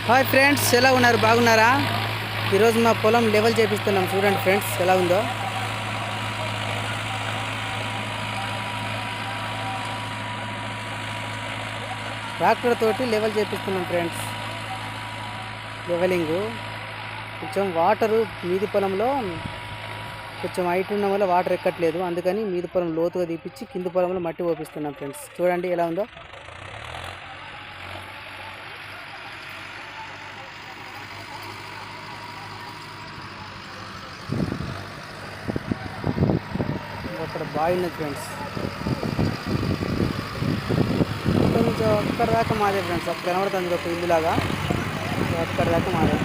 Hi friends, ఎలా ఉన్నారు? బాగున్నారా? ఈరోజు మా పొలం లెవెల్ చేపిస్తున్నాం. చూడండి ఫ్రెండ్స్ ఎలా ఉందో. ట్రాక్టర్ తోటి లెవెల్ చేపిస్తున్నాం ఫ్రెండ్స్. లెవెలింగ్ కొంచెం వాటరు మీది పొలంలో కొంచెం హైట్ ఉన్న వల్ల వాటర్ ఎక్కట్లేదు, అందుకని మీది పొలం లోతుగా తీపిచ్చి కింది పొలంలో మట్టి పోపిస్తున్నాం ఫ్రెండ్స్. చూడండి ఎలా ఉందో. అక్కడ బావి ఉన్నది ఫ్రెండ్స్. కొంచెం అక్కడ దాకా మాదే ఫ్రెండ్స్. అక్కడ కనబడుతుంది ఒక ఇల్లులాగా, అక్కడ దాకా మాదే.